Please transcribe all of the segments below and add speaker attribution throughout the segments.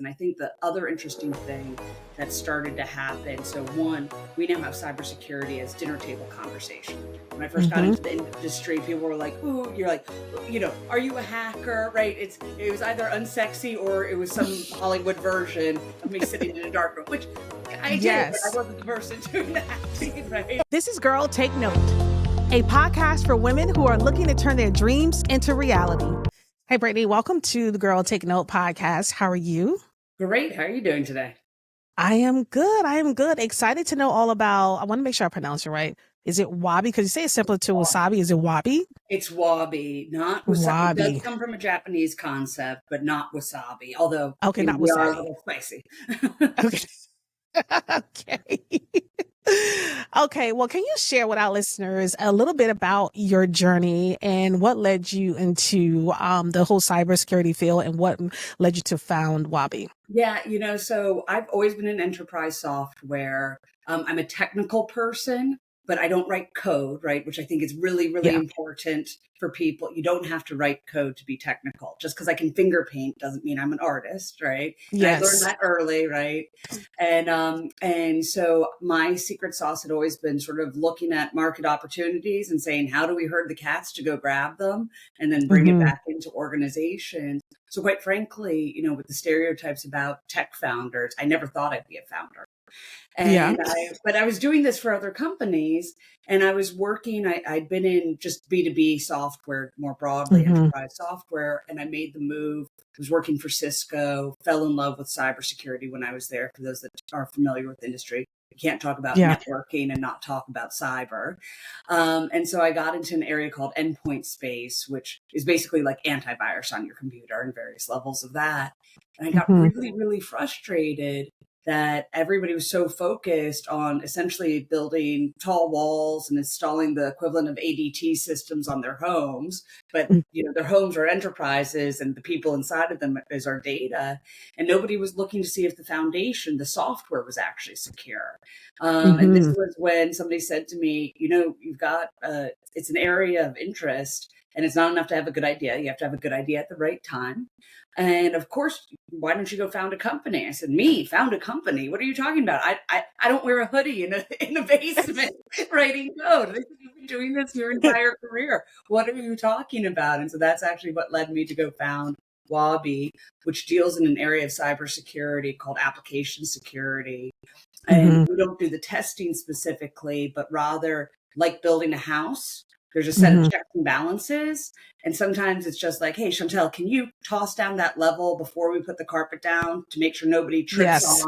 Speaker 1: And I think the other interesting thing that started to happen, so one, we now have cybersecurity as dinner table conversation. When I first got
Speaker 2: Mm-hmm.
Speaker 1: into the industry, people were like, ooh, you're like, are you a hacker, right? It was either Unsexy or it was some Hollywood version of me sitting in a dark room, which I did, but I
Speaker 2: Yes.
Speaker 1: wasn't the person doing that, right?
Speaker 2: This is Girl Take Note, a podcast for women who are looking to turn their dreams into reality. Hey, Brittany, welcome to the Girl Take Note podcast. How are you?
Speaker 1: Great. How are you doing today?
Speaker 2: I am good. Excited to know all about, I want to make sure I pronounce it right. Is it Wabi? Because you say it's similar to wasabi. Is it Wabi?
Speaker 1: It's wabi, not wasabi. It does
Speaker 2: Wabi.
Speaker 1: come from a Japanese concept, but not wasabi. Although,
Speaker 2: Okay, not
Speaker 1: we are a
Speaker 2: wasabi.
Speaker 1: little spicy.
Speaker 2: Okay. Okay. Okay. Well, can you share with our listeners a little bit about your journey and what led you into the whole cybersecurity field and what led you to found Wabi?
Speaker 1: Yeah, so I've always been in enterprise software. I'm a technical person, but I don't write code, right? Which I think is really, really
Speaker 2: Yeah.
Speaker 1: important for people. You don't have to write code to be technical. Just because I can finger paint doesn't mean I'm an artist, right? And I learned
Speaker 2: Yes.
Speaker 1: that early, right? And so my secret sauce had always been sort of looking at market opportunities and saying, how do we herd the cats to go grab them and then bring it back into organizations? So quite frankly, with the stereotypes about tech founders, I never thought I'd be a founder. But I was doing this for other companies and I was working, I'd been in just B2B software, more broadly, enterprise software. And I made the move. I was working for Cisco, fell in love with cybersecurity when I was there. For those that are familiar with the industry, you can't talk about networking and not talk about cyber. And so I got into an area called endpoint space, which is basically like antivirus on your computer and various levels of that. And I got really, really frustrated that everybody was so focused on essentially building tall walls and installing the equivalent of ADT systems on their homes. But, their homes are enterprises and the people inside of them is our data. And nobody was looking to see if the foundation, the software was actually secure. And this was when somebody said to me, you've got, it's an area of interest. And it's not enough to have a good idea. You have to have a good idea at the right time. And of course, why don't you go found a company? I said, me, found a company? What are you talking about? I don't wear a hoodie in a basement writing code. They said, you've been doing this your entire career. What are you talking about? And so that's actually what led me to go found Wabi, which deals in an area of cybersecurity called application security. And we don't do the testing specifically, but rather like building a house. There's a set of checks and balances. And sometimes it's just like, hey, Chantel, can you toss down that level before we put the carpet down to make sure nobody trips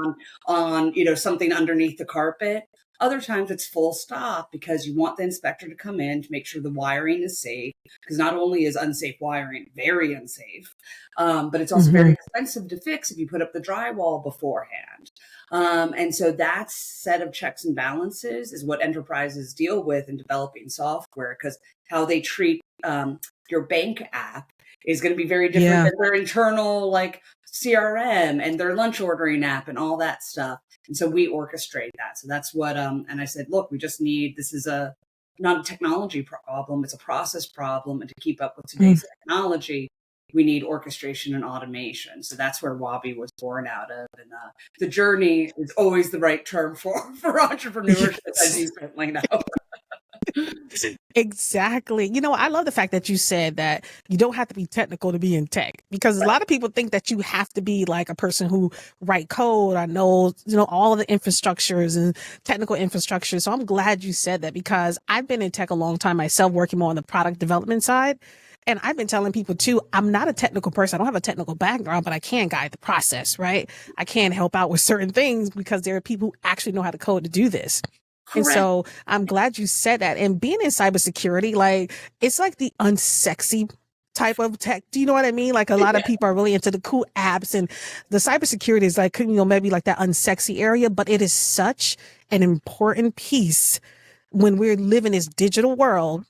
Speaker 1: on something underneath the carpet? Other times it's full stop because you want the inspector to come in to make sure the wiring is safe. Because not only is unsafe wiring very unsafe, but it's also very expensive to fix if you put up the drywall beforehand. And so that set of checks and balances is what enterprises deal with in developing software, because how they treat your bank app is going to be very different than their internal like CRM and their lunch ordering app and all that stuff. And so we orchestrate that. So that's what, and I said, look, we just need, this is not a technology problem, it's a process problem. And to keep up with today's technology, we need orchestration and automation. So that's where Wabi was born out of. And the journey is always the right term for entrepreneurship, as you certainly know.
Speaker 2: Exactly. I love the fact that you said that you don't have to be technical to be in tech, because a lot of people think that you have to be like a person who write code or knows, all of the infrastructures and technical infrastructure. So I'm glad you said that, because I've been in tech a long time myself, working more on the product development side. And I've been telling people too, I'm not a technical person. I don't have a technical background, but I can guide the process, right? I can help out with certain things because there are people who actually know how to code to do this. Correct. And so I'm glad you said that. And being in cybersecurity, like, it's like the unsexy type of tech. Do you know what I mean? Like, a lot of people are really into the cool apps, and the cybersecurity is like, maybe like that unsexy area, but it is such an important piece when we're living this digital world,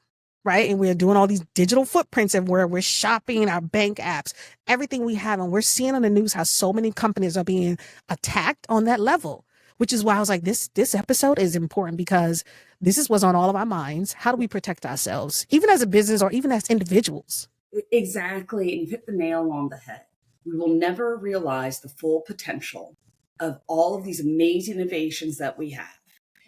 Speaker 2: right? And we're doing all these digital footprints everywhere. We're shopping, our bank apps, everything we have. And we're seeing on the news how so many companies are being attacked on that level, which is why I was like, this episode is important, because this is what's on all of our minds. How do we protect ourselves, even as a business or even as individuals?
Speaker 1: Exactly. And you hit the nail on the head. we will never realize the full potential of all of these amazing innovations that we have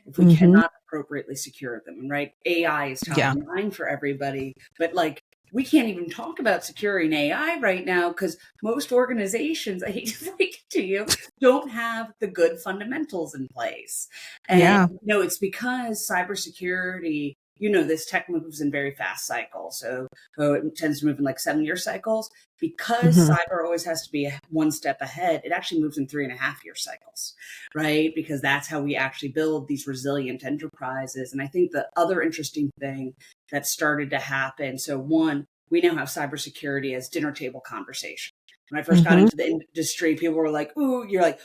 Speaker 1: if we
Speaker 2: Mm-hmm.
Speaker 1: cannot appropriately secure them. Right? AI is top
Speaker 2: Yeah.
Speaker 1: of mind for everybody, but like we can't even talk about securing AI right now because most organizations, I hate to break it to you, don't have the good fundamentals in place. And
Speaker 2: Yeah.
Speaker 1: it's because cybersecurity, this tech moves in very fast cycles. So it tends to move in like 7-year cycles. Because
Speaker 2: Mm-hmm.
Speaker 1: cyber always has to be one step ahead, it actually moves in 3.5-year cycles, right? Because that's how we actually build these resilient enterprises. And I think the other interesting thing that started to happen, so one, we now have cybersecurity as dinner table conversation. When I first got
Speaker 2: Mm-hmm.
Speaker 1: into the industry, people were like, "Ooh," you're like,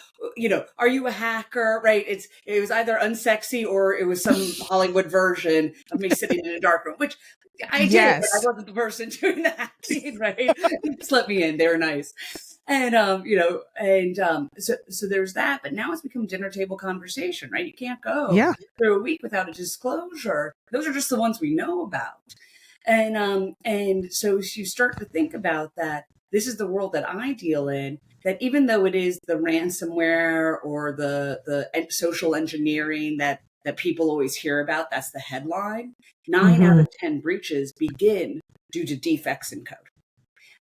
Speaker 1: "Are you a hacker?" Right? It was either Unsexy or it was some Hollywood version of me sitting in a dark room, which I did it, but I
Speaker 2: Yes.
Speaker 1: wasn't the person doing the hacking, right? Just let me in. They were nice. And so there's that, but now it's become dinner table conversation, right? You can't go
Speaker 2: Yeah.
Speaker 1: through a week without a disclosure. Those are just the ones we know about. And so you start to think about that. This is the world that I deal in. That even though it is the ransomware or the social engineering that people always hear about, that's the headline. 9 out
Speaker 2: Mm-hmm.
Speaker 1: of 10 breaches begin due to defects in code.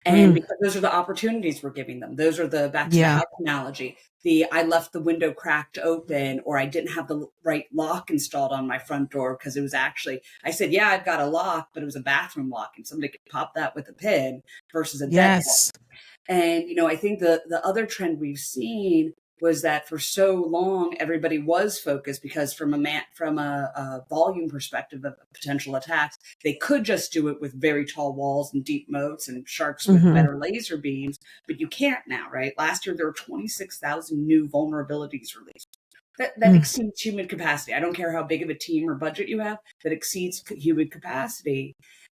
Speaker 1: And
Speaker 2: Mm.
Speaker 1: because those are the opportunities we're giving them. Those are the back to the
Speaker 2: Yeah.
Speaker 1: house analogy. I left the window cracked open, or I didn't have the right lock installed on my front door because it was actually, I said, yeah, I've got a lock, but it was a bathroom lock and somebody could pop that with a pin versus a deadbolt.
Speaker 2: Yes.
Speaker 1: And, I think the other trend we've seen was that for so long, everybody was focused because from a volume perspective of potential attacks, they could just do it with very tall walls and deep moats and sharks with
Speaker 2: Mm-hmm.
Speaker 1: better laser beams, but you can't now, right? Last year, there were 26,000 new vulnerabilities released. That
Speaker 2: Mm.
Speaker 1: exceeds human capacity. I don't care how big of a team or budget you have, that exceeds human capacity.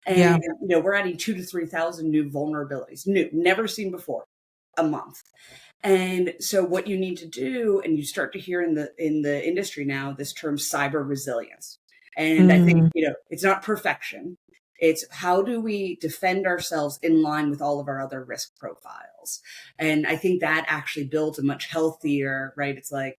Speaker 2: Yeah.
Speaker 1: And, we're adding 2,000 to 3,000 new vulnerabilities, new, never seen before, a month. And so what you need to do, and you start to hear in the industry now, this term cyber resilience. And I think,
Speaker 2: Mm.
Speaker 1: it's not perfection. It's how do we defend ourselves in line with all of our other risk profiles? And I think that actually builds a much healthier, right? It's like,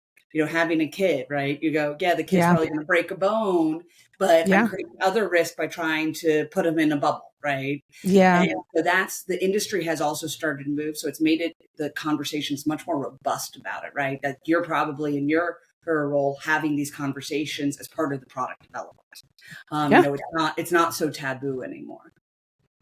Speaker 1: having a kid, right? You go, yeah, the kid's
Speaker 2: Yeah.
Speaker 1: probably going to break a bone, but I'm
Speaker 2: Yeah.
Speaker 1: creating other risk by trying to put them in a bubble, right?
Speaker 2: Yeah.
Speaker 1: And so that's the industry has also started to move. So it's made it the conversations much more robust about it, right? That you're probably in your role having these conversations as part of the product development.
Speaker 2: Yeah.
Speaker 1: It's not so taboo anymore.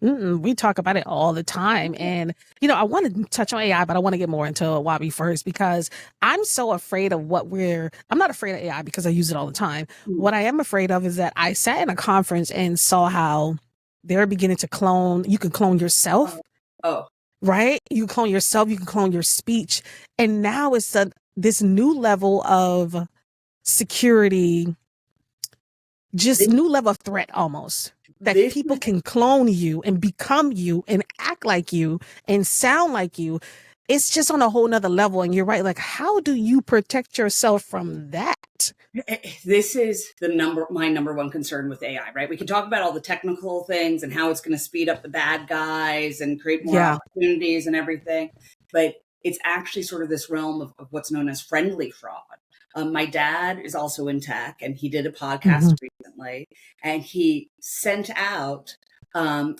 Speaker 2: We talk about it all the time. And, I want to touch on AI, but I want to get more into Wabi first because I'm so afraid of I'm not afraid of AI because I use it all the time. What I am afraid of is that I sat in a conference and saw how they're beginning to you can clone yourself,
Speaker 1: Oh,
Speaker 2: right? You can clone yourself, you can clone your speech. And now it's this new level of security, just
Speaker 1: this,
Speaker 2: new level of threat almost, that
Speaker 1: this
Speaker 2: people can clone you and become you and act like you and sound like you. It's just on a whole nother level. And you're right. Like, how do you protect yourself from that?
Speaker 1: this is my number one concern with AI, right? We can talk about all the technical things and how it's going to speed up the bad guys and create more
Speaker 2: Yeah.
Speaker 1: opportunities and everything. But it's actually sort of this realm of what's known as friendly fraud. My dad is also in tech, and he did a podcast recently, and he sent out a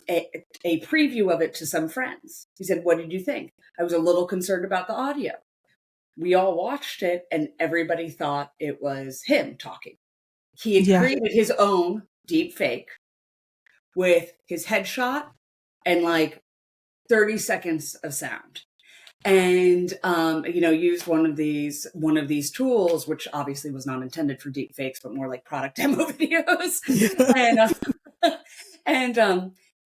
Speaker 1: preview of it to some friends. He said, "What did you think?" I was a little concerned about the audio. We all watched it, and everybody thought it was him talking. He had
Speaker 2: Yeah.
Speaker 1: created his own deep fake with his headshot and like 30 seconds of sound. And used one of these tools, which obviously was not intended for deep fakes, but more like product demo videos. and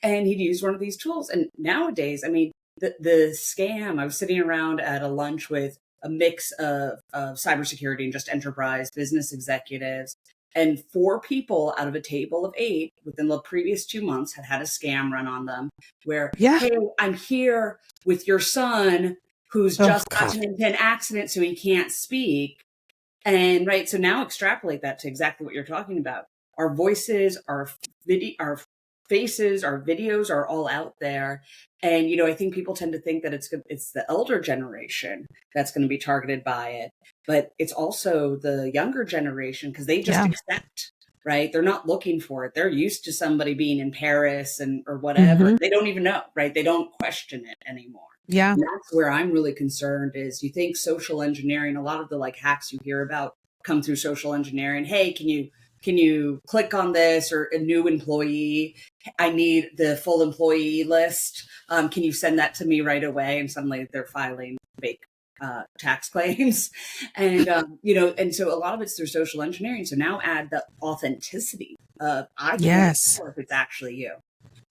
Speaker 1: and he'd used one of these tools. And nowadays, I mean, the scam. I was sitting around at a lunch with a mix of cybersecurity and just enterprise business executives. And 4 people out of a table of 8 within the previous 2 months had a scam run on them where,
Speaker 2: Yeah.
Speaker 1: hey, I'm here with your son who's
Speaker 2: Oh,
Speaker 1: just got
Speaker 2: God.
Speaker 1: into an accident, so he can't speak. And right, so now extrapolate that to exactly what you're talking about. Our voices, our video, our faces, our videos are all out there. And, I think people tend to think that it's the elder generation that's going to be targeted by it, but it's also the younger generation, because they just accept, right? They're not looking for it. They're used to somebody being in Paris or whatever. They don't even know, right? They don't question it anymore.
Speaker 2: Yeah.
Speaker 1: And that's where I'm really concerned is, you think social engineering, a lot of the like hacks you hear about come through social engineering. Hey, can you click on this, or a new employee? I need the full employee list. Can you send that to me right away? And suddenly they're filing fake tax claims. And, and so a lot of it's through social engineering. So now add the authenticity of, I can't tell if it's actually you.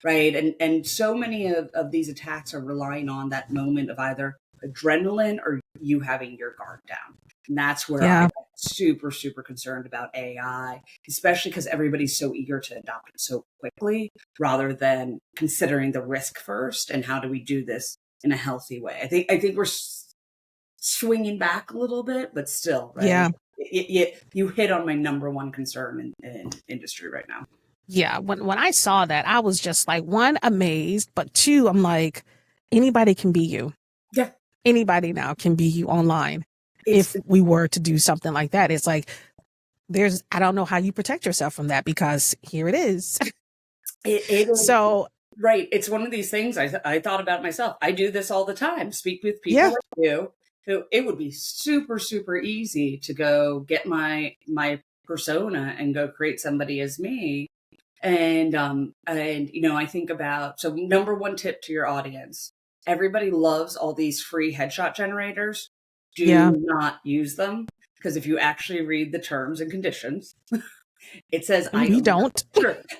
Speaker 1: Right. And so many of these attacks are relying on that moment of either adrenaline or you having your guard down. And that's where I'm super, super concerned about AI, especially because everybody's so eager to adopt it so quickly, rather than considering the risk first and how do we do this in a healthy way. I think we're swinging back a little bit, but still, right?
Speaker 2: Yeah.
Speaker 1: You hit on my number one concern in industry right now.
Speaker 2: Yeah. When I saw that, I was just like, one, amazed, but two, I'm like, anybody can be you.
Speaker 1: Yeah.
Speaker 2: Anybody now can be you online. If we were to do something like that, it's like, I don't know how you protect yourself from that, because here it is. So,
Speaker 1: right. It's one of these things I thought about myself. I do this all the time. Speak with people like you. So it would be super, super easy to go get my persona and go create somebody as me. And I think about, so number one tip to your audience, everybody loves all these free headshot generators. Do not use them, because if you actually read the terms and conditions, it says
Speaker 2: we don't.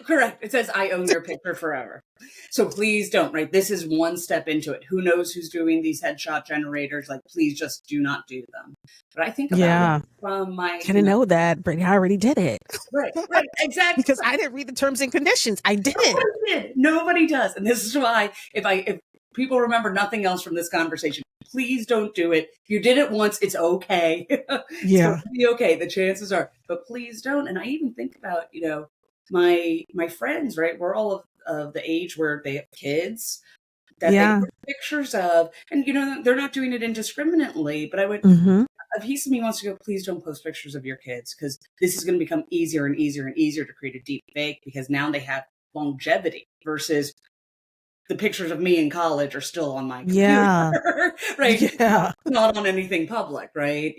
Speaker 1: Correct. It says I own your picture forever. So please don't, right? This is one step into it. Who knows who's doing these headshot generators? Like, please just do not do them. But I think about it from my...
Speaker 2: I didn't know that, Brittany. I already did it.
Speaker 1: Right, exactly.
Speaker 2: Because I didn't read the terms and conditions. I did it.
Speaker 1: Nobody does. And this is why, if people remember nothing else from this conversation, please don't do it. If you did it once, it's okay.
Speaker 2: Yeah.
Speaker 1: It's be okay. The chances are, but please don't. And I even think about, my friends, right? We're all of the age where they have kids that they put pictures of, and they're not doing it indiscriminately, but I would, if he wants to go, please don't post pictures of your kids, because this is going to become easier and easier and easier to create a deep fake, because now they have longevity versus the pictures of me in college are still on my computer, right? Yeah. Not on anything public, right?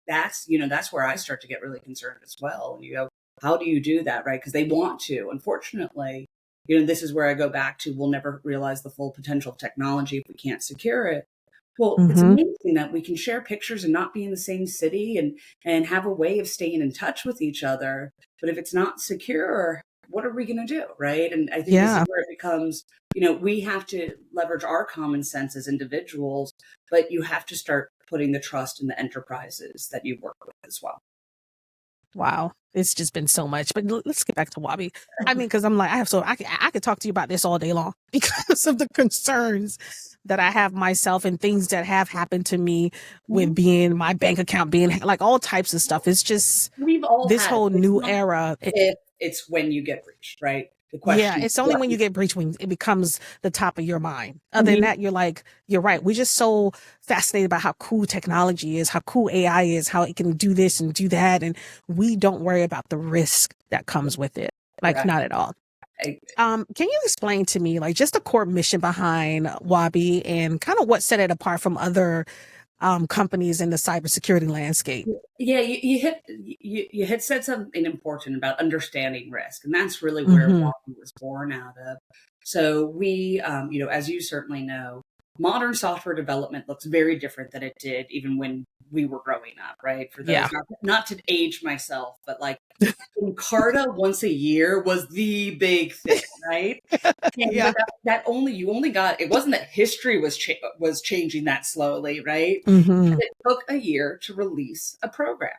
Speaker 1: That's where I start to get really concerned as well. You go, how do you do that, right? Because they want to. Unfortunately, this is where I go back to, we'll never realize the full potential of technology if we can't secure it. Well, it's amazing that we can share pictures and not be in the same city and have a way of staying in touch with each other. But if it's not secure, what are we going to do, right? And I think this is where it becomes, we have to leverage our common sense as individuals, but you have to start putting the trust in the enterprises that you work with as well.
Speaker 2: Wow. It's just been so much, but let's get back to Wabi. I mean, because I'm like, I could talk to you about this all day long because of the concerns that I have myself and things that have happened to me with being my bank account being like all types of stuff. It's just this whole new era.
Speaker 1: It's when you get breached, right? The question,
Speaker 2: it's only when you get breached when it becomes the top of your mind. Other than that, you're like, you're right. We're just so fascinated by how cool technology is, how cool AI is, how it can do this and do that. And we don't worry about the risk that comes with it. Like, not at all. Can you explain to me, like, just the core mission behind Wabi and kind of what set it apart from other companies in the cybersecurity landscape?
Speaker 1: Yeah, you had said something important about understanding risk, and that's really where Wabi was born out of. So we, as you certainly know, modern software development looks very different than it did even when we were growing up, right? For those, not to age myself, but like Encarta once a year was the big thing, right? And that you only got, it wasn't that history was changing that slowly, right? It took a year to release a program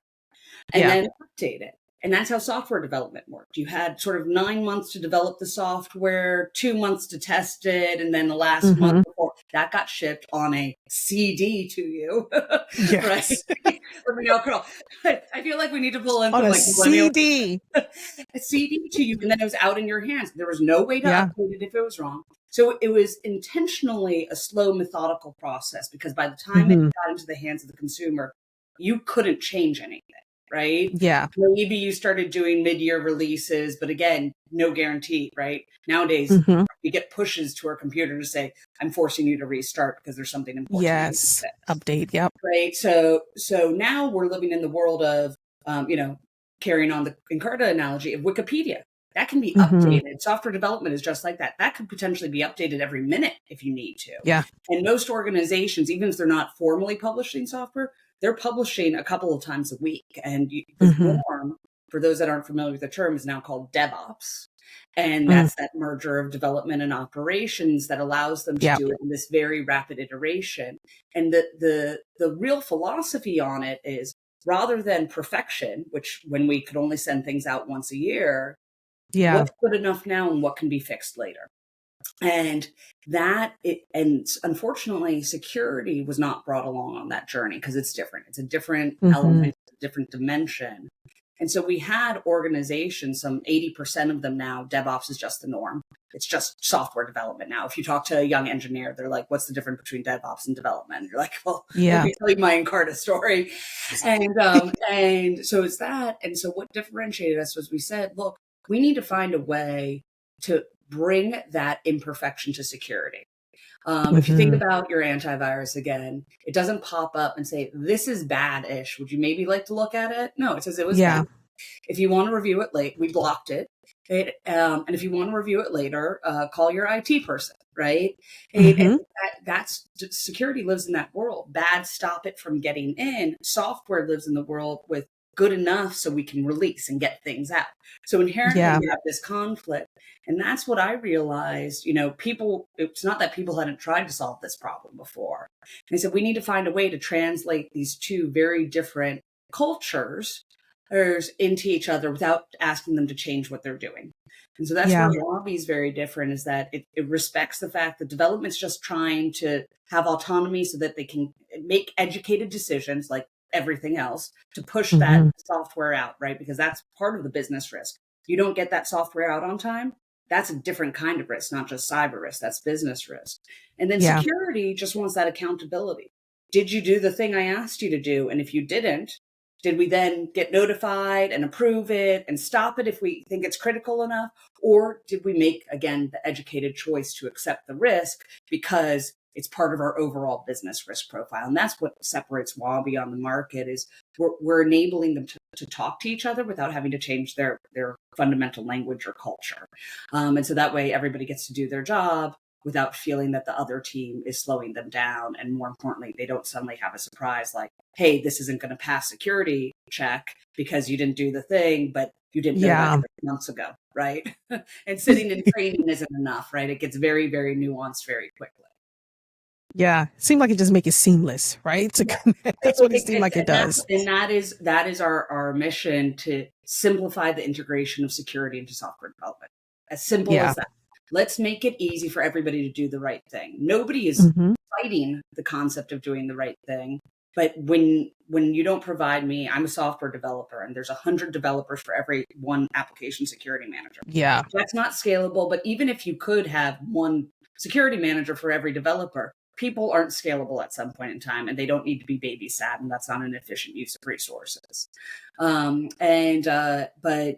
Speaker 1: and then update it. And that's how software development worked. You had sort of 9 months to develop the software, 2 months to test it, and then the last month before that got shipped on a CD to you, right?
Speaker 2: Yes.
Speaker 1: Let me know, Carl. I feel like we need to pull in
Speaker 2: On
Speaker 1: some
Speaker 2: a
Speaker 1: like millennial
Speaker 2: CD.
Speaker 1: a CD to you, and then it was out in your hands. There was no way to
Speaker 2: Yeah.
Speaker 1: update it if it was wrong. So it was intentionally a slow, methodical process, because by the time it got into the hands of the consumer, you couldn't change anything, right?
Speaker 2: Yeah.
Speaker 1: Maybe you started doing mid-year releases, but again, no guarantee, right? Nowadays, we get pushes to our computer to say, I'm forcing you to restart because there's something important.
Speaker 2: Yes. Update. Yep.
Speaker 1: Right. So now we're living in the world of, carrying on the Encarta analogy of Wikipedia. That can be updated. Software development is just like that. That could potentially be updated every minute if you need to.
Speaker 2: Yeah.
Speaker 1: And most organizations, even if they're not formally publishing software, they're publishing a couple of times a week. And the norm, for those that aren't familiar with the term, is now called DevOps. And that's that merger of development and operations that allows them to do it in this very rapid iteration. And the real philosophy on it is, rather than perfection, which when we could only send things out once a year, what's good enough now and what can be fixed later? And unfortunately, security was not brought along on that journey because it's different. It's a different element, a different dimension. And so we had organizations, some 80% of them now, DevOps is just the norm. It's just software development now. If you talk to a young engineer, they're like, what's the difference between DevOps and development? And you're like, well, let me tell you my Encarta story. And so it's that. And so what differentiated us was we said, look, we need to find a way to bring that imperfection to security. If you think about your antivirus again, it doesn't pop up and say, this is bad-ish. Would you maybe like to look at it? No, it says it was bad. If you want to review it late, we blocked it. And if you want to review it later, call your IT person, right? And that's security lives in that world. Bad, stop it from getting in. Software lives in the world with good enough so we can release and get things out. So inherently we have this conflict. And that's what I realized, it's not that people hadn't tried to solve this problem before. And I said, we need to find a way to translate these two very different cultures into each other without asking them to change what they're doing. And so that's where Wabi is very different, is that it respects the fact that development's just trying to have autonomy so that they can make educated decisions, like everything else, to push that software out, right? Because that's part of the business risk. You don't get that software out on time, that's a different kind of risk, not just cyber risk, that's business risk. And then security just wants that accountability. Did you do the thing I asked you to do? And if you didn't, did we then get notified and approve it and stop it if we think it's critical enough? Or did we make, again, the educated choice to accept the risk because it's part of our overall business risk profile? And that's what separates Wabi on the market, is we're enabling them to talk to each other without having to change their fundamental language or culture. And so that way everybody gets to do their job without feeling that the other team is slowing them down. And more importantly, they don't suddenly have a surprise like, hey, this isn't going to pass security check because you didn't do the thing, but you didn't know that 6 months ago, right? And sitting in training isn't enough, right? It gets very, very nuanced very quickly.
Speaker 2: Yeah, it seemed like it just make it seamless, right? To connect. That's what it seemed like it does.
Speaker 1: And that is our mission, to simplify the integration of security into software development. As simple as that. Let's make it easy for everybody to do the right thing. Nobody is fighting the concept of doing the right thing. But when you don't provide me, I'm a software developer, and there's 100 developers for every one application security manager.
Speaker 2: Yeah.
Speaker 1: That's not scalable. But even if you could have one security manager for every developer, people aren't scalable at some point in time, and they don't need to be babysat, and that's not an efficient use of resources. But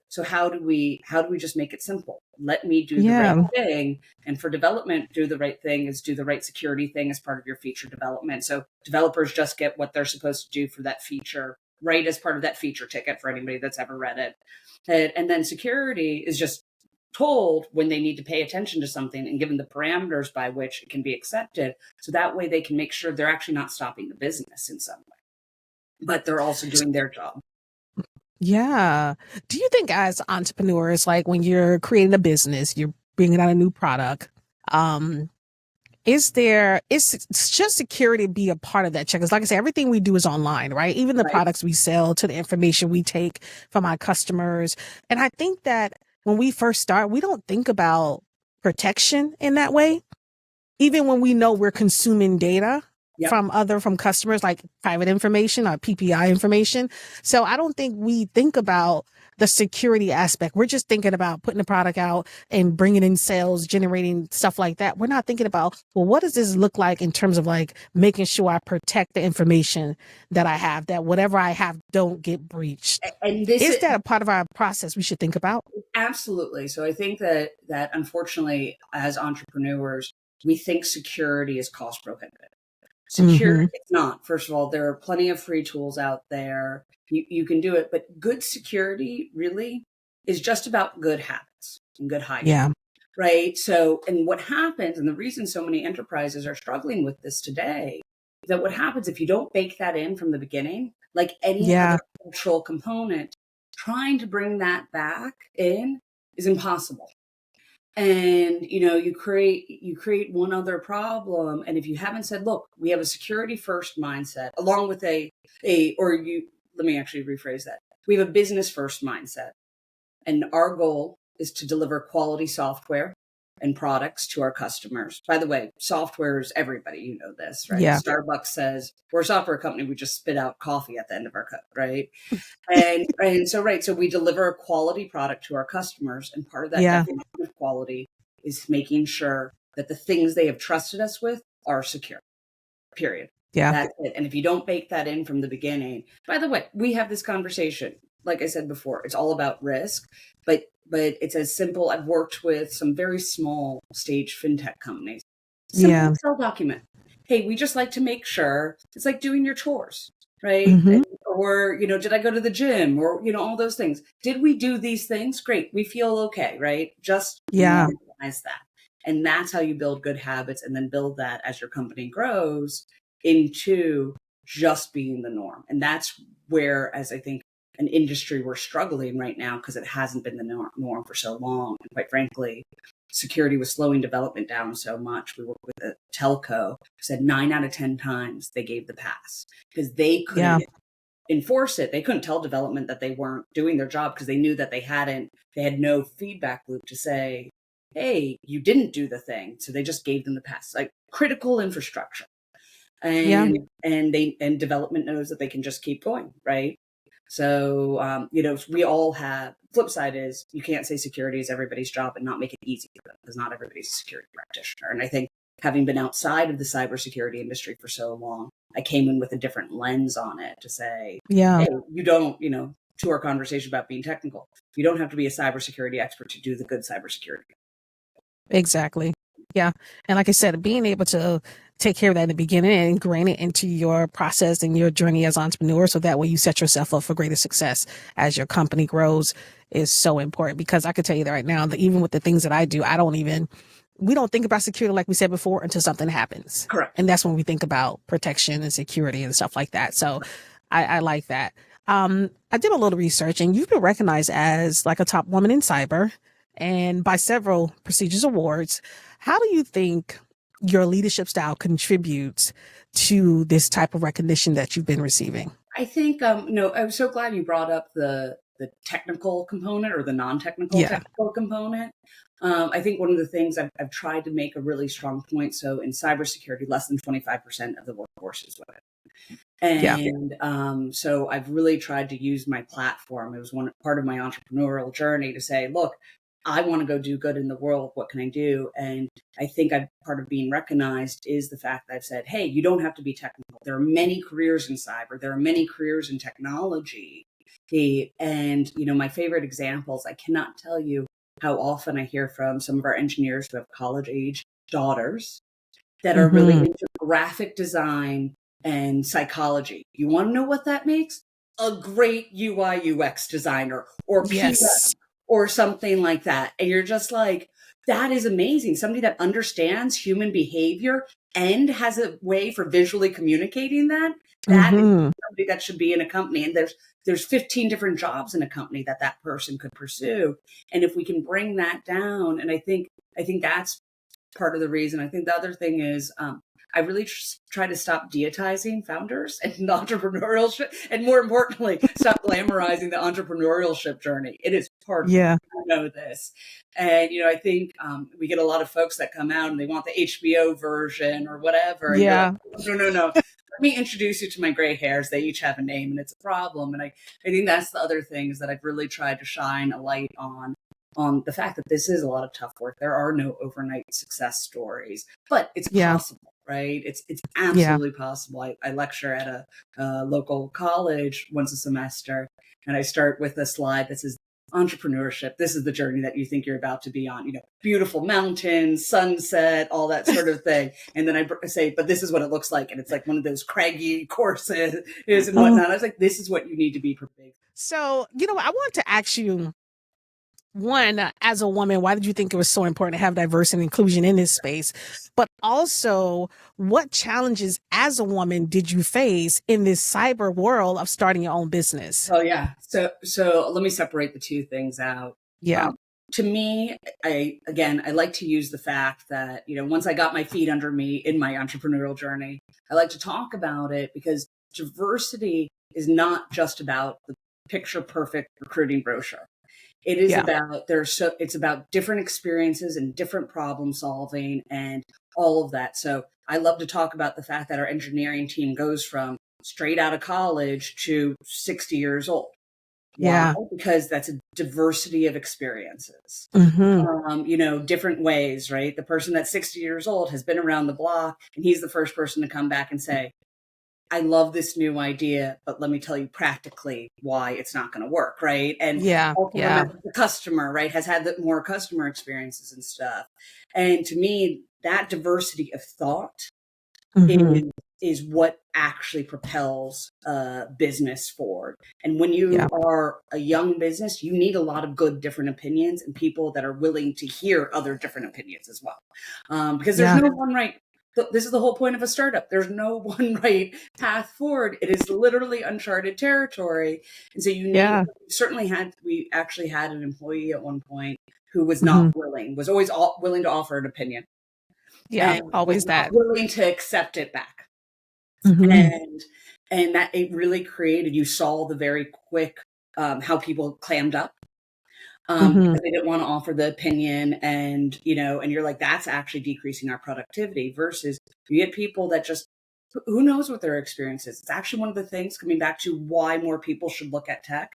Speaker 1: so how do we just make it simple? Let me do the right thing. And for development, do the right thing is do the right security thing as part of your feature development. So developers just get what they're supposed to do for that feature, right, as part of that feature ticket for anybody that's ever read it. And then security is just told when they need to pay attention to something and given the parameters by which it can be accepted. So that way they can make sure they're actually not stopping the business in some way, but they're also doing their job.
Speaker 2: Yeah. Do you think as entrepreneurs, like when you're creating a business, you're bringing out a new product, should security be a part of that check? Because like I said, everything we do is online, right? Even the
Speaker 1: Right.
Speaker 2: products we sell to the information we take from our customers. And I think that when we first start, we don't think about protection in that way. Even when we know we're consuming data
Speaker 1: Yep.
Speaker 2: from customers, like private information or PPI information. So I don't think we think about the security aspect. We're just thinking about putting the product out and bringing in sales, generating stuff like that. We're not thinking about, well, what does this look like in terms of like making sure I protect the information that I have, that whatever I have don't get breached.
Speaker 1: And this
Speaker 2: Is that a part of our process we should think about?
Speaker 1: absolutely. So I think that unfortunately, as entrepreneurs, we think security is cost prohibitive. Security, it's not. First of all, there are plenty of free tools out there. You can do it, but good security really is just about good habits and good hygiene.
Speaker 2: Yeah.
Speaker 1: Right. So, and what happens, and the reason so many enterprises are struggling with this today, is that what happens if you don't bake that in from the beginning, like any other cultural component, trying to bring that back in is impossible. And you create one other problem. And if you haven't said, look, we have a security first mindset, along with let me actually rephrase that. We have a business first mindset, and our goal is to deliver quality software and products to our customers. By the way, software is everybody, you know this, right?
Speaker 2: Yeah.
Speaker 1: Starbucks says we're a software company, we just spit out coffee at the end of our cup, right? So we deliver a quality product to our customers, and part of that definition of quality is making sure that the things they have trusted us with are secure. Period.
Speaker 2: Yeah.
Speaker 1: That's it. And if you don't bake that in from the beginning, by the way, we have this conversation. Like I said before, it's all about risk, but it's as simple. I've worked with some very small stage fintech companies. Simple Excel document. Hey, we just like to make sure it's like doing your chores, right? Or, did I go to the gym, or, all those things. Did we do these things? Great. We feel okay, right? Just normalize that. And that's how you build good habits, and then build that as your company grows into just being the norm. And that's where, as I think an industry, we're struggling right now, because it hasn't been the norm for so long. And quite frankly, security was slowing development down so much. We worked with a telco who said 9 out of 10 times they gave the pass because they couldn't enforce it. They couldn't tell development that they weren't doing their job, because they knew that they had no feedback loop to say, hey, you didn't do the thing. So they just gave them the pass, like critical infrastructure. And development knows that they can just keep going, right? So, we all have, flip side is, you can't say security is everybody's job and not make it easy for them, because not everybody's a security practitioner. And I think, having been outside of the cybersecurity industry for so long, I came in with a different lens on it to say, hey, you don't, to our conversation about being technical, you don't have to be a cybersecurity expert to do the good cybersecurity.
Speaker 2: Exactly. Yeah. And like I said, being able to take care of that in the beginning and ingrain it into your process and your journey as an entrepreneur, so that way you set yourself up for greater success as your company grows, is so important. Because I could tell you that right now, that even with the things that I do, we don't think about security, like we said before, until something happens.
Speaker 1: Correct.
Speaker 2: And that's when we think about protection and security and stuff like that. So I like that. I did a little research, and you've been recognized as like a top woman in cyber, and by several prestigious awards. How do you think your leadership style contributes to this type of recognition that you've been receiving?
Speaker 1: I think, I'm so glad you brought up the technical component, or the non-technical technical component. I think one of the things I've tried to make a really strong point. So in cybersecurity, less than 25% of the workforce is women. And so I've really tried to use my platform. It was part of my entrepreneurial journey to say, look, I want to go do good in the world. What can I do? And I think part of being recognized is the fact that I've said, hey, you don't have to be technical. There are many careers in cyber. There are many careers in technology. And, my favorite examples, I cannot tell you how often I hear from some of our engineers who have college age daughters that are really into graphic design and psychology. You want to know what that makes? A great UI UX designer, or PM, or something like that. And you're just like, that is amazing. Somebody that understands human behavior and has a way for visually communicating that. That is somebody that should be in a company. And there's 15 different jobs in a company that person could pursue. And if we can bring that down, and I think that's part of the reason. I think the other thing is, I really try to stop deitizing founders and entrepreneurship, and more importantly, stop glamorizing the entrepreneurship journey. It is hard work.
Speaker 2: Yeah.
Speaker 1: I know this. And, I think we get a lot of folks that come out and they want the HBO version or whatever. And
Speaker 2: Yeah.
Speaker 1: you're like, no. Let me introduce you to my gray hairs. They each have a name and it's a problem. And I think that's the other thing, is that I've really tried to shine a light on the fact that this is a lot of tough work. There are no overnight success stories, but it's possible, right? It's absolutely possible. I lecture at a local college once a semester, and I start with a slide that says, entrepreneurship, this is the journey that you think you're about to be on, beautiful mountains, sunset, all that sort of thing. And then I say, but this is what it looks like. And it's like one of those craggy courses and whatnot. I was like, this is what you need to be prepared.
Speaker 2: So, I want to ask you, one, as a woman, why did you think it was so important to have diversity and inclusion in this space? But also, what challenges as a woman did you face in this cyber world of starting your own business?
Speaker 1: Oh, yeah. So let me separate the two things out.
Speaker 2: Yeah.
Speaker 1: To me, I like to use the fact that, once I got my feet under me in my entrepreneurial journey, I like to talk about it, because diversity is not just about the picture perfect recruiting brochure. It is about it's about different experiences and different problem solving and all of that. So I love to talk about the fact that our engineering team goes from straight out of college to 60 years old.
Speaker 2: Yeah.
Speaker 1: Why? Because that's a diversity of experiences. Different ways, right? The person that's 60 years old has been around the block, and he's the first person to come back and say, I love this new idea, but let me tell you practically why it's not going to work, right? And the customer, right, has had more customer experiences and stuff. And to me, that diversity of thought is what actually propels business forward. And when you are a young business, you need a lot of good different opinions and people that are willing to hear other different opinions as well. Because there's no one right. This is the whole point of a startup. There's no one right path forward. It is literally uncharted territory. And so we actually had an employee at one point who was not willing, was always willing to offer an opinion.
Speaker 2: Yeah, always that.
Speaker 1: Willing to accept it back. And that it really created, you saw the very quick how people clammed up. Because they didn't want to offer the opinion, and you're like, that's actually decreasing our productivity, versus you get people that just, who knows what their experience is. It's actually one of the things, coming back to why more people should look at tech.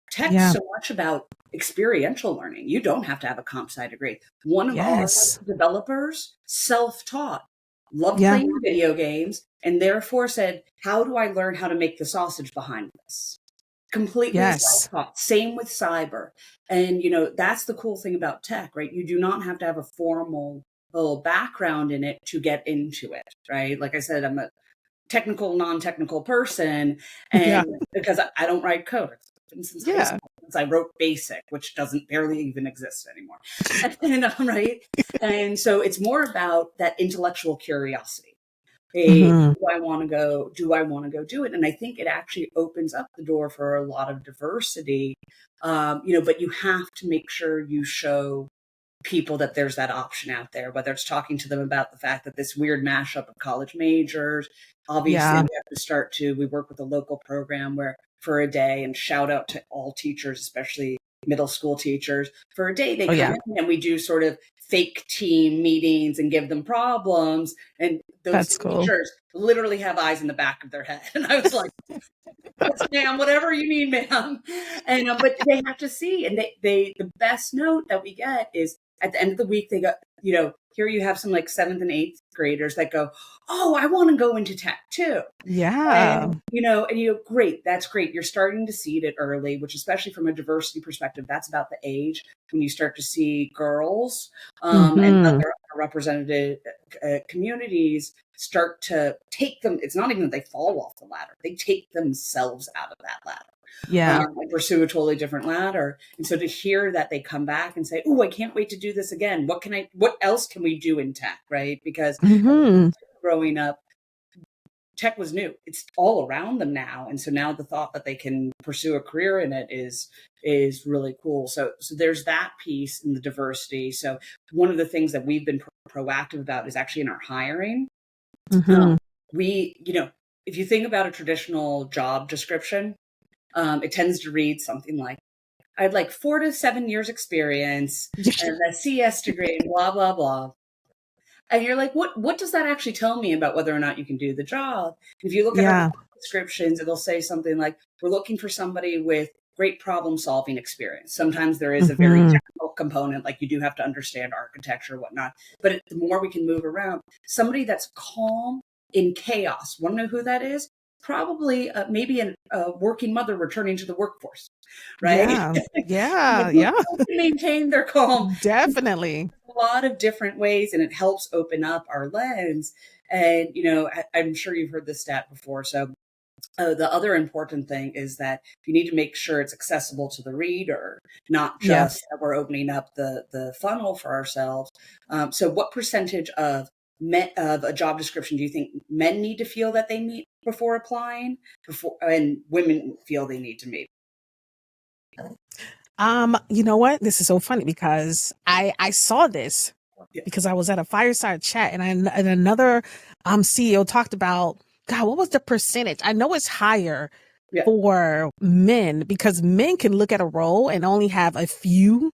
Speaker 1: Tech's so much about experiential learning. You don't have to have a comp sci degree. One of our developers, self-taught, loved playing video games, and therefore said, how do I learn how to make the sausage behind this? Completely self-taught. Same with cyber. And, that's the cool thing about tech, right? You do not have to have a formal background in it to get into it, right? Like I said, I'm a technical, non-technical person, and because I don't write code. Since I wrote BASIC, which doesn't barely even exist anymore. Right? And so it's more about that intellectual curiosity. Do I want to go do it? And I think it actually opens up the door for a lot of diversity, but you have to make sure you show people that there's that option out there, whether it's talking to them about the fact that this weird mashup of college majors, obviously we have to we work with a local program where for a day, and shout out to all teachers, especially middle school teachers, for a day they come in and we do sort of fake team meetings and give them problems, and those teachers literally have eyes in the back of their head, and I was like, yes, ma'am, whatever you need, ma'am. And but they have to see, and they the best note that we get is at the end of the week, they go, here you have some like 7th and 8th graders that go, oh, I want to go into tech too.
Speaker 2: Yeah.
Speaker 1: And great. That's great. You're starting to see it early, which, especially from a diversity perspective, that's about the age when you start to see girls and other represented communities start to take them. It's not even that they fall off the ladder. They take themselves out of that ladder. And pursue a totally different ladder. And so to hear that they come back and say, oh, I can't wait to do this again. What else can we do in tech? Right. Because growing up, tech was new. It's all around them now. And so now the thought that they can pursue a career in it is really cool. So there's that piece in the diversity. So one of the things that we've been proactive about is actually in our hiring.
Speaker 2: Mm-hmm.
Speaker 1: We, if you think about a traditional job description, it tends to read something like, I'd like 4 to 7 years experience and a CS degree, blah, blah, blah. And you're like, what does that actually tell me about whether or not you can do the job? If you look at our
Speaker 2: Yeah.
Speaker 1: descriptions, it'll say something like, we're looking for somebody with great problem solving experience. Sometimes there is a very
Speaker 2: Mm-hmm.
Speaker 1: technical component, like you do have to understand architecture, whatnot. But the more we can move around, somebody that's calm in chaos. Want to know who that is? Probably maybe a working mother returning to the workforce, right?
Speaker 2: Yeah. Yeah.
Speaker 1: Who
Speaker 2: Yeah.
Speaker 1: can maintain their calm
Speaker 2: Definitely.
Speaker 1: a lot of different ways, and it helps open up our lens. And I'm sure you've heard this stat before. So the other important thing is that you need to make sure it's accessible to the reader, not
Speaker 2: Yeah.
Speaker 1: just that we're opening up the funnel for ourselves. So what percentage of a job description do you think men need to feel that they meet before applying, and women feel they need to meet?
Speaker 2: You know what? This is so funny because I saw this
Speaker 1: Yeah.
Speaker 2: because I was at a fireside chat and another CEO talked about, God, what was the percentage? I know it's higher
Speaker 1: Yeah.
Speaker 2: for men because men can look at a role and only have a few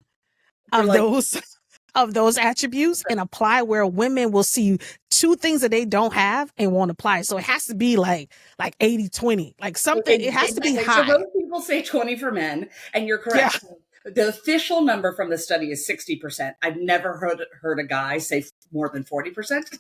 Speaker 1: You're
Speaker 2: of
Speaker 1: like,
Speaker 2: those attributes and apply, where women will see two things that they don't have and won't apply. So it has to be like 80-20, like something, it has to be
Speaker 1: exactly. So
Speaker 2: high.
Speaker 1: most people say 20 for men, and you're
Speaker 2: Yeah.
Speaker 1: correct. The official number from the study is 60%. I've never heard a guy say more than 40%.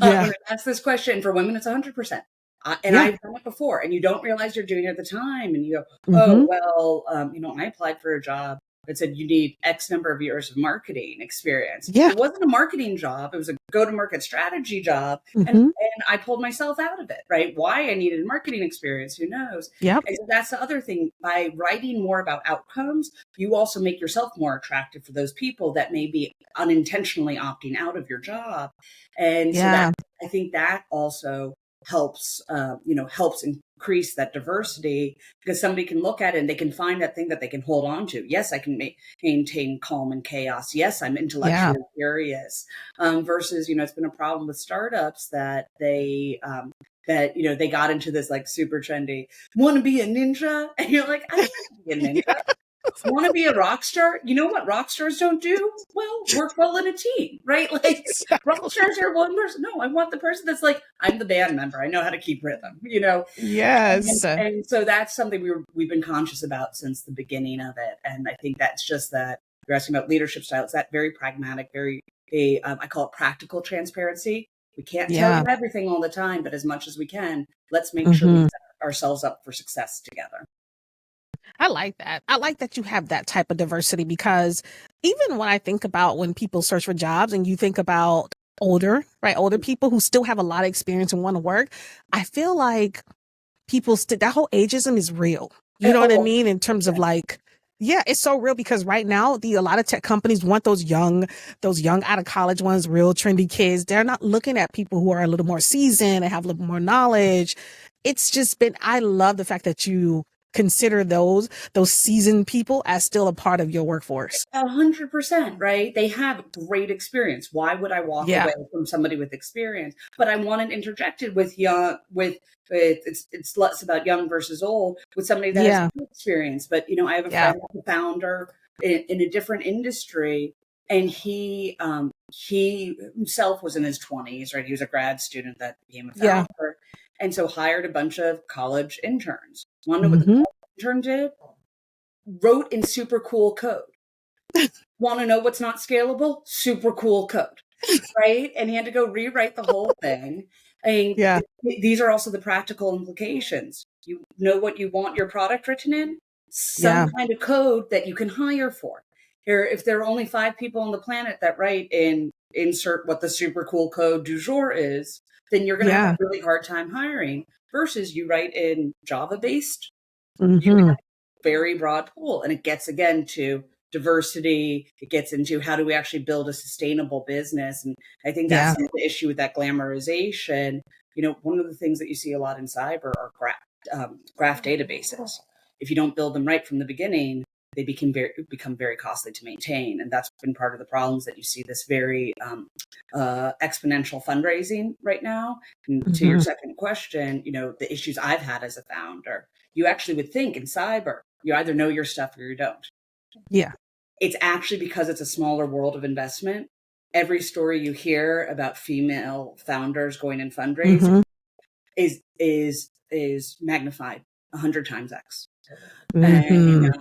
Speaker 2: Yeah.
Speaker 1: When I ask this question, for women, it's 100%. And
Speaker 2: Yeah.
Speaker 1: I've done it before, and you don't realize you're doing it at the time. And you go,
Speaker 2: Mm-hmm.
Speaker 1: oh, well, I applied for a job that said you need X number of years of marketing experience.
Speaker 2: Yeah.
Speaker 1: It wasn't a marketing job. It was a go-to-market strategy job.
Speaker 2: Mm-hmm.
Speaker 1: And I pulled myself out of it, right? Why I needed marketing experience, who knows?
Speaker 2: Yep.
Speaker 1: And so that's the other thing. By writing more about outcomes, you also make yourself more attractive for those people that may be unintentionally opting out of your job. And so
Speaker 2: Yeah.
Speaker 1: that, I think that also helps, helps increase that diversity, because somebody can look at it and they can find that thing that they can hold on to. Yes, I can maintain calm and chaos. Yes, I'm intellectually curious. Versus, it's been a problem with startups that they got into this like super trendy, want to be a ninja, and you're like, I don't want to be a ninja. Want to be a rock star? You know what rock stars don't do? Well, work well in a team, right? Like rock
Speaker 2: Exactly.
Speaker 1: stars are one person. No, I want the person that's like, I'm the band member. I know how to keep rhythm,
Speaker 2: Yes.
Speaker 1: And so that's something we've been conscious about since the beginning of it. And I think that's just that you're asking about leadership style. It's that very pragmatic, I call it practical transparency. We can't tell you everything all the time, but as much as we can, let's make sure we set ourselves up for success together.
Speaker 2: I like that. I like that you have that type of diversity, because even when I think about when people search for jobs and you think about older people who still have a lot of experience and want to work, I feel like people that whole ageism is real. You know what I mean? In terms of like, yeah, it's so real, because right now a lot of tech companies want those young out of college ones, real trendy kids. They're not looking at people who are a little more seasoned and have a little more knowledge. It's just been, I love the fact that you consider those seasoned people as still a part of your workforce.
Speaker 1: 100%, right? They have great experience. Why would I walk away from somebody with experience? But I want it interjected with it's less about young versus old, with somebody that has experience. But I have a friend, a founder in a different industry, and he himself was in his 20s, right? He was a grad student that became a founder, and so hired a bunch of college interns. Want to know what the intern did? Wrote in super cool code. Want to know what's not scalable? Super cool code, right? And he had to go rewrite the whole thing. These are also the practical implications. You know what you want your product written in? Some kind of code that you can hire for. If there are only 5 people on the planet that write in insert what the super cool code du jour is, then you're going to have a really hard time hiring. Versus you write in Java-based, you have a very broad pool. And it gets, again, to diversity. It gets into how do we actually build a sustainable business. And I think that's the issue with that glamorization. One of the things that you see a lot in cyber are graph databases. If you don't build them right from the beginning, they become very costly to maintain. And that's been part of the problems that you see this very exponential fundraising right now. And to your second question, the issues I've had as a founder, you actually would think in cyber, you either know your stuff or you don't.
Speaker 2: Yeah.
Speaker 1: It's actually because it's a smaller world of investment. Every story you hear about female founders going in fundraising is magnified 100 times X. And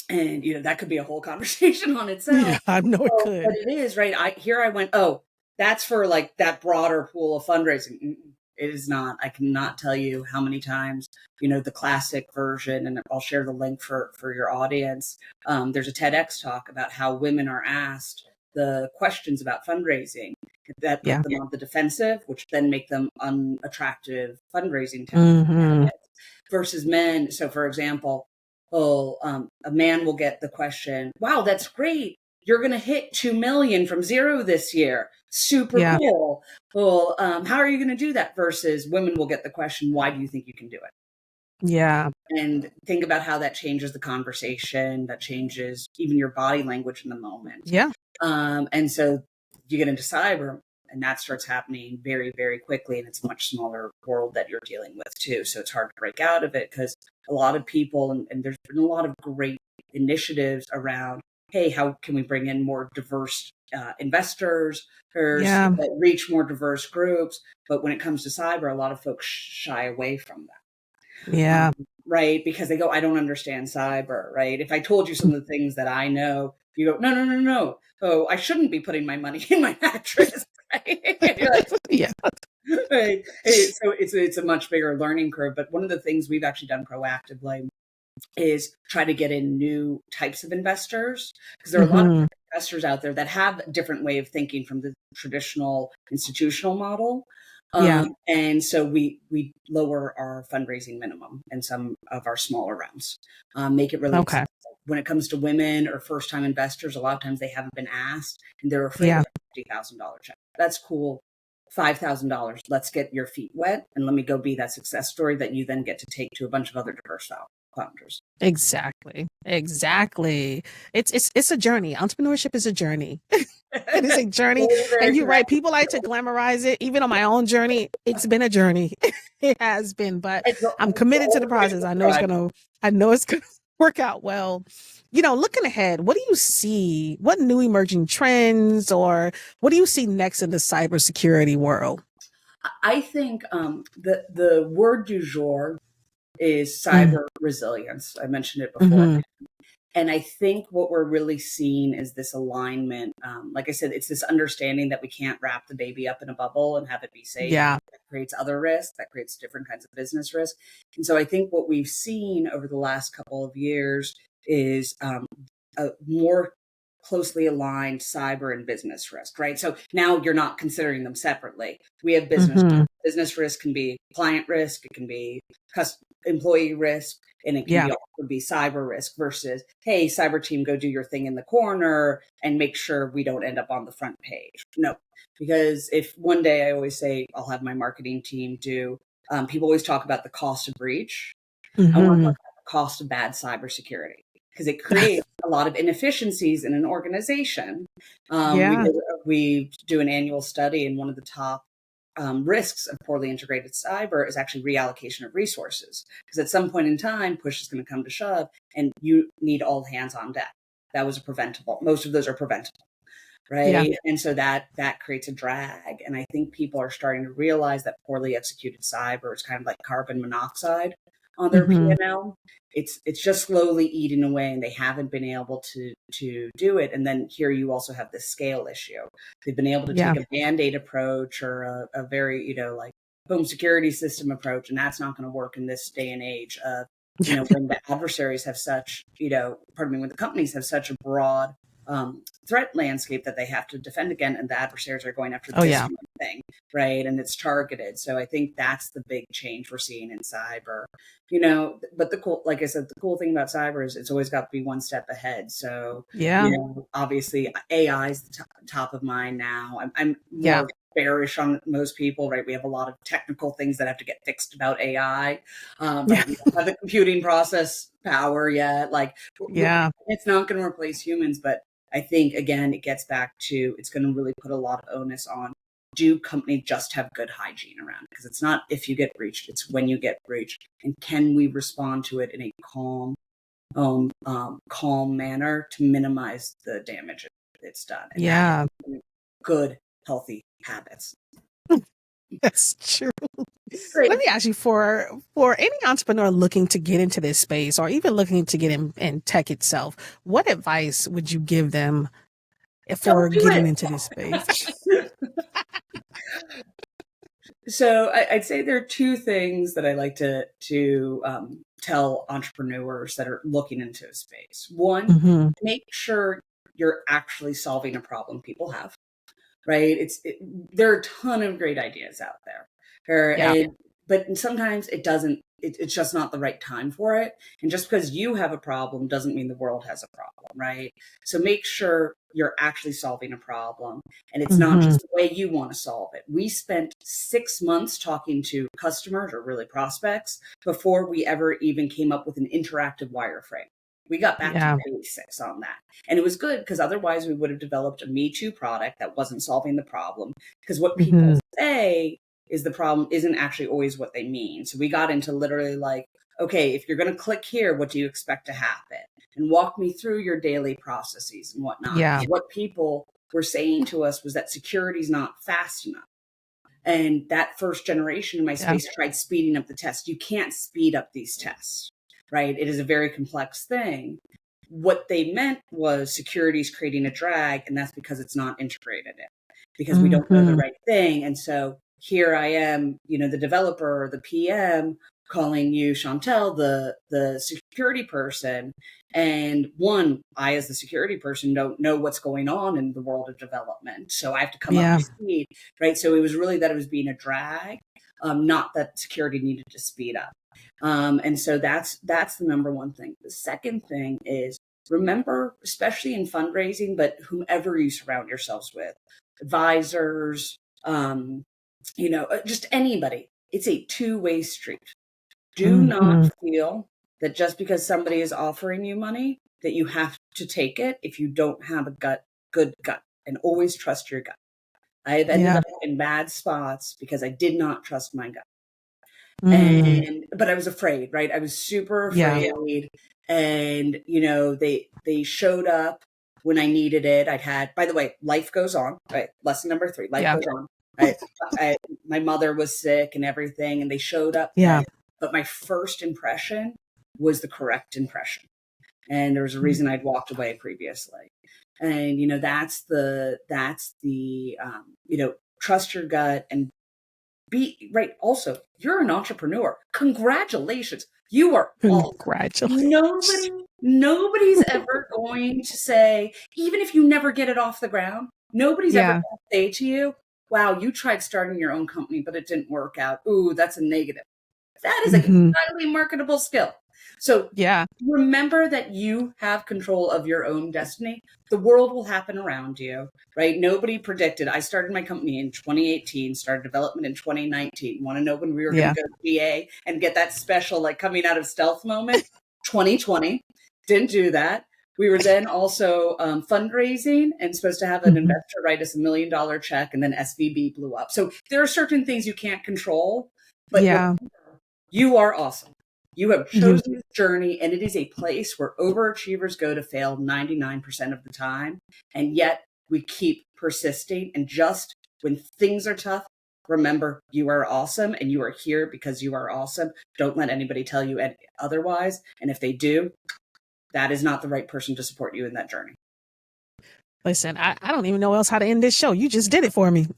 Speaker 1: that could be a whole conversation on itself.
Speaker 2: Yeah, I know it could.
Speaker 1: But it is, right? I went, oh, that's for like that broader pool of fundraising. It is not. I cannot tell you how many times, the classic version, and I'll share the link for your audience. There's a TEDx talk about how women are asked the questions about fundraising that put them on the defensive, which then make them unattractive fundraising candidates versus men. So, for example, a man will get the question, wow, that's great. You're going to hit 2 million from zero this year. Super cool. Well, how are you going to do that? Versus women will get the question, why do you think you can do it?
Speaker 2: Yeah.
Speaker 1: And think about how that changes the conversation, that changes even your body language in the moment.
Speaker 2: Yeah.
Speaker 1: And so you get into cyber, and that starts happening very, very quickly. And it's a much smaller world that you're dealing with too. So it's hard to break out of it because a lot of people, and there's been a lot of great initiatives around, hey, how can we bring in more diverse investors that reach more diverse groups? But when it comes to cyber, a lot of folks shy away from that.
Speaker 2: Yeah.
Speaker 1: Right. Because they go, I don't understand cyber. Right. If I told you some of the things that I know, you go, no. Oh, I shouldn't be putting my money in my mattress. Right?
Speaker 2: Yeah.
Speaker 1: Right. So it's a much bigger learning curve. But one of the things we've actually done proactively is try to get in new types of investors, because there are a lot of investors out there that have a different way of thinking from the traditional institutional model. And so we lower our fundraising minimum in some of our smaller rounds, make it really accessible. When it comes to women or first time investors, a lot of times they haven't been asked and they're afraid of a $50,000 check. That's cool. $5,000. Let's get your feet wet and let me go be that success story that you then get to take to a bunch of other diverse founders.
Speaker 2: Exactly. It's a journey. Entrepreneurship is a journey. It is a journey. And you're right. People like to glamorize it. Even on my own journey, it's been a journey. It has been, but I'm committed to the process. I know it's gonna work out well. Looking ahead, what do you see? What new emerging trends, or what do you see next in the cybersecurity world?
Speaker 1: I think the word du jour is cyber resilience. I mentioned it before. And I think what we're really seeing is this alignment. Like I said, it's this understanding that we can't wrap the baby up in a bubble and have it be safe.
Speaker 2: Yeah.
Speaker 1: That creates other risks, that creates different kinds of business risk. And so I think what we've seen over the last couple of years is a more closely aligned cyber and business risk, right? So now you're not considering them separately. We have business risk can be client risk, it can be employee risk, and it can also be cyber risk versus, hey, cyber team, go do your thing in the corner and make sure we don't end up on the front page. No, because if one day I always say I'll have my marketing team do, people always talk about the cost of breach. I want to talk about the cost of bad cybersecurity, because it creates a lot of inefficiencies in an organization. We do an annual study, and one of the top risks of poorly integrated cyber is actually reallocation of resources. Because at some point in time, push is going to come to shove, and you need all hands on deck. That was preventable. Most of those are preventable, right? Yeah. And so that creates a drag. And I think people are starting to realize that poorly executed cyber is kind of like carbon monoxide on their P&L. It's just slowly eating away, and they haven't been able to do it. And then here you also have this scale issue. They've been able to take a Band-Aid approach or a very, like home security system approach, and that's not going to work in this day and age of, when the adversaries have such, when the companies have such a broad threat landscape that they have to defend again, and the adversaries are going after this thing, right? And it's targeted. So I think that's the big change we're seeing in cyber, but like I said, the cool thing about cyber is it's always got to be one step ahead. So obviously AI is the top of mind now. I'm more bearish on most people, right? We have a lot of technical things that have to get fixed about AI, right? We don't have the computing process power yet. Like, it's not going to replace humans, but I think, again, it gets back to, it's going to really put a lot of onus on, do companies just have good hygiene around it? Because it's not if you get breached, it's when you get breached. And can we respond to it in a calm manner to minimize the damage it's done? And good, healthy habits.
Speaker 2: That's true. Let me ask you, for any entrepreneur looking to get into this space, or even looking to get in tech itself, what advice would you give them for getting into this space?
Speaker 1: So I'd say there are two things that I like to tell entrepreneurs that are looking into a space. One, make sure you're actually solving a problem people have, right? There are a ton of great ideas out there, but sometimes it doesn't. It's just not the right time for it. And just because you have a problem doesn't mean the world has a problem, right? So make sure you're actually solving a problem, and it's not just the way you want to solve it. We spent 6 months talking to customers, or really prospects, before we ever even came up with an interactive wireframe. We got back to basics on that. And it was good, because otherwise we would have developed a Me Too product that wasn't solving the problem. Because what people say is the problem isn't actually always what they mean. So we got into literally like, okay, if you're going to click here, what do you expect to happen? And walk me through your daily processes and whatnot. And what people were saying to us was that security is not fast enough. And that first generation in my space tried speeding up the test. You can't speed up these tests, right? It is a very complex thing. What they meant was security is creating a drag, and that's because it's not integrated in, because we don't know the right thing. And so here I am, the developer or the PM, calling you, Chantel, the security person. And I, as the security person, don't know what's going on in the world of development. So I have to come up to speed, right? So it was really that it was being a drag, not that security needed to speed up. And so that's the number one thing. The second thing is, remember, especially in fundraising, but whomever you surround yourselves with, advisors, just anybody, it's a two-way street. Do not feel that just because somebody is offering you money that you have to take it if you don't have a good gut, and always trust your gut. I have ended up in bad spots because I did not trust my gut. But I was afraid, right? I was super afraid. And, they showed up when I needed it. By the way, life goes on, right? Lesson number 3, life goes on. My mother was sick and everything, and they showed up. But my first impression was the correct impression. And there was a reason I'd walked away previously. And, that's the trust your gut and be right. Also, you're an entrepreneur. Congratulations. You are awesome.
Speaker 2: Congratulations.
Speaker 1: Nobody's ever going to say, even if you never get it off the ground, nobody's ever going to say to you, wow, you tried starting your own company, but it didn't work out. Ooh, that's a negative. That is a highly marketable skill. So remember that you have control of your own destiny. The world will happen around you, right? Nobody predicted. I started my company in 2018, started development in 2019. Want to know when we were going to go to GA and get that special, like, coming out of stealth moment? 2020. Didn't do that. We were then also fundraising and supposed to have an investor write us $1 million check, and then SVB blew up. So there are certain things you can't control, but you are awesome. You have chosen this journey, and it is a place where overachievers go to fail 99% of the time. And yet we keep persisting. And just when things are tough, remember, you are awesome, and you are here because you are awesome. Don't let anybody tell you otherwise. And if they do, that is not the right person to support you in that journey.
Speaker 2: Listen, I don't even know else how to end this show. You just did it for me.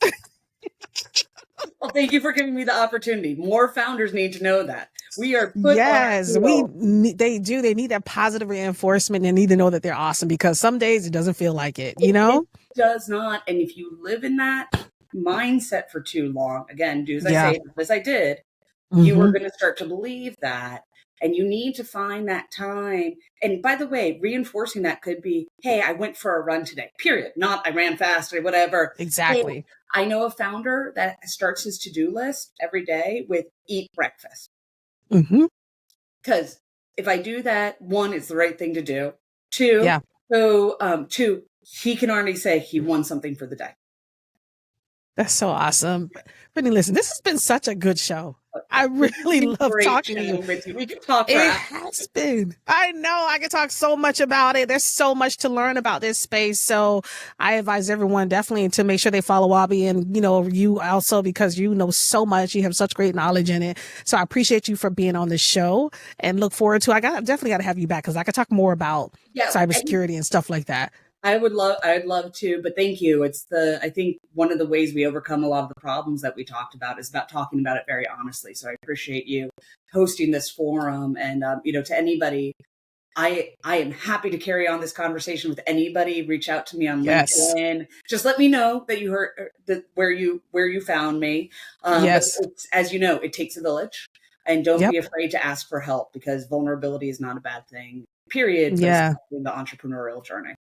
Speaker 1: Well, thank you for giving me the opportunity. More founders need to know that. We are put
Speaker 2: they do. They need that positive reinforcement. They need to know that they're awesome, because some days it doesn't feel like it, It
Speaker 1: does not. And if you live in that mindset for too long, again, do as I say, as I did, you are going to start to believe that. And you need to find that time. And by the way, reinforcing that could be, hey, I went for a run today, period. Not I ran fast or whatever.
Speaker 2: Exactly.
Speaker 1: Hey, I know a founder that starts his to-do list every day with eat breakfast.
Speaker 2: Mm-hmm.
Speaker 1: Because if I do that, one, it's the right thing to do. Two,
Speaker 2: Yeah.
Speaker 1: two, he can already say he won something for the day.
Speaker 2: That's so awesome. Brittany, listen, this has been such a good show. I really love talking to you.
Speaker 1: With you. We can talk for
Speaker 2: It
Speaker 1: hours.
Speaker 2: has been. I know I can talk so much about it. There's so much to learn about this space. So I advise everyone definitely to make sure they follow Wabi and, you also, because you know so much. You have such great knowledge in it. So I appreciate you for being on the show and look forward to, definitely got to have you back because I could talk more about cybersecurity and stuff like that.
Speaker 1: I'd love to, but thank you. I think one of the ways we overcome a lot of the problems that we talked about is about talking about it very honestly. So I appreciate you hosting this forum. And, to anybody, I am happy to carry on this conversation with anybody. Reach out to me on LinkedIn. Just let me know that you heard where you found me.
Speaker 2: Yes.
Speaker 1: But as you know, it takes a village, and don't be afraid to ask for help because vulnerability is not a bad thing, period.
Speaker 2: Yeah.
Speaker 1: In the entrepreneurial journey.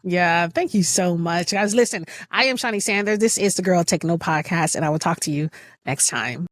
Speaker 2: Yeah. Thank you so much, guys. Listen, I am Shani Sanders. This is the Girl Take No Podcast, and I will talk to you next time.